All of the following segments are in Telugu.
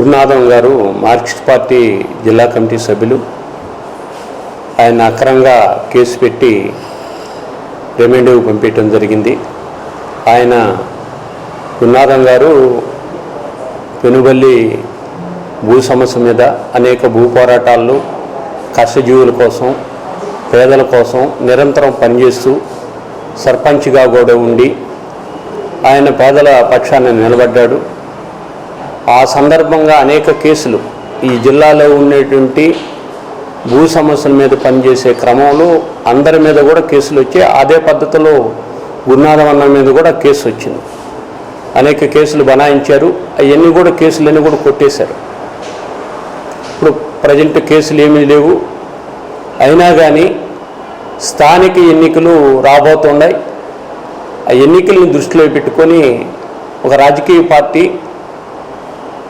గురునాథం గారు మార్క్సిస్ట్ పార్టీ జిల్లా కమిటీ సభ్యులు. ఆయన అక్రమంగా కేసు పెట్టి రిమాండ్కు పంపించడం జరిగింది. ఆయన గురునాథం గారు పెనుబల్లి భూ సమస్య మీద అనేక భూ పోరాటాలు, కష్టజీవుల కోసం, పేదల కోసం నిరంతరం పనిచేస్తూ సర్పంచ్గా కూడా ఉండి ఆయన పేదల పక్షాన నిలబడ్డాడు. ఆ సందర్భంగా అనేక కేసులు ఈ జిల్లాలో ఉండేటువంటి భూ సమస్యల మీద పనిచేసే క్రమంలో అందరి మీద కూడా కేసులు వచ్చి అదే పద్ధతిలో గురునాథం అన్న మీద కూడా కేసు వచ్చింది. అనేక కేసులు బనాయించారు. అవన్నీ కూడా కేసులన్నీ కూడా కొట్టేశారు. ఇప్పుడు ప్రజెంట్ కేసులు ఏమీ లేవు. అయినా కానీ స్థానిక ఎన్నికలు రాబోతున్నాయి. ఆ ఎన్నికలను దృష్టిలో పెట్టుకొని ఒక రాజకీయ పార్టీ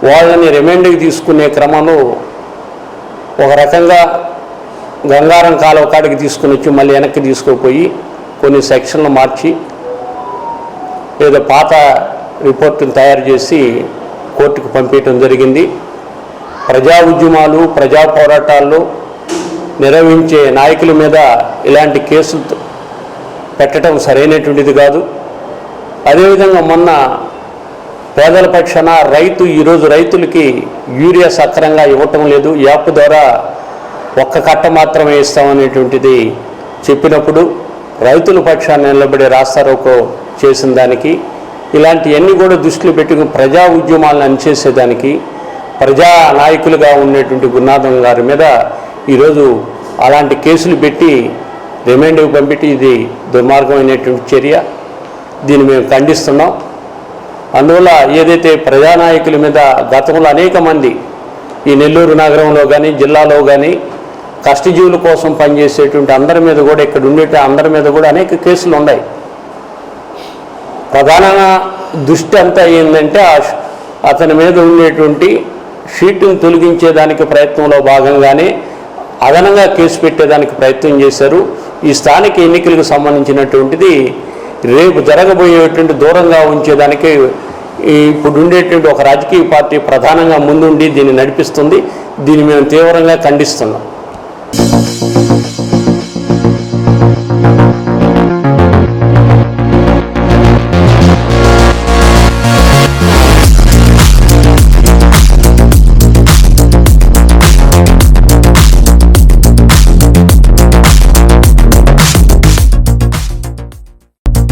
వాళ్ళని రిమాండ్కి తీసుకునే క్రమంలో ఒక రకంగా గంగారం కాలువ కాడికి తీసుకుని వచ్చి మళ్ళీ వెనక్కి తీసుకుపోయి కొన్ని సెక్షన్లు మార్చి ఏదో పాత రిపోర్టును తయారు చేసి కోర్టుకు పంపించడం జరిగింది. ప్రజా ఉద్యమాలు, ప్రజా పోరాటాల్లో నిర్వహించే నాయకుల మీద ఇలాంటి కేసులు పెట్టడం సరైనటువంటిది కాదు. అదేవిధంగా మొన్న పేదల పక్షాన ఈరోజు రైతులకి యూరియా సక్రమంగా ఇవ్వటం లేదు, యాప్ ద్వారా ఒక్క కట్ట మాత్రమే ఇస్తామనేటువంటిది చెప్పినప్పుడు రైతుల పక్షాన్ని నిలబడి రాస్తారోకో చేసిన దానికి ఇలాంటివన్నీ కూడా దృష్టిలో పెట్టుకుని ప్రజా ఉద్యమాలను అణిచేసేదానికి ప్రజా నాయకులుగా ఉన్నటువంటి గురునాథం గారి మీద ఈరోజు అలాంటి కేసులు పెట్టి రిమాండ్కి పంపితే ఇది దుర్మార్గమైనటువంటి చర్య. దీన్ని మేము ఖండిస్తున్నాం. అందువల్ల ఏదైతే ప్రజానాయకుల మీద గతంలో అనేక మంది ఈ నెల్లూరు నగరంలో కానీ జిల్లాలో కానీ కష్టజీవుల కోసం పనిచేసేటువంటి అందరి మీద కూడా ఇక్కడ ఉండేట అందరి మీద కూడా అనేక కేసులు ఉన్నాయి. ప్రధానంగా దృష్టి అంతా ఏంటంటే అతని మీద ఉండేటువంటి షీటును తొలగించేదానికి ప్రయత్నంలో భాగంగానే అదనంగా కేసు పెట్టేదానికి ప్రయత్నం చేశారు. ఈ స్థానిక ఎన్నికలకు సంబంధించినటువంటిది రేపు జరగబోయేటువంటి దూరంగా ఉంచేదానికి ఇప్పుడు ఉండేటువంటి ఒక రాజకీయ పార్టీ ప్రధానంగా ముందుండి దీన్ని నడిపిస్తుంది. దీన్ని మేము తీవ్రంగా ఖండిస్తున్నాం.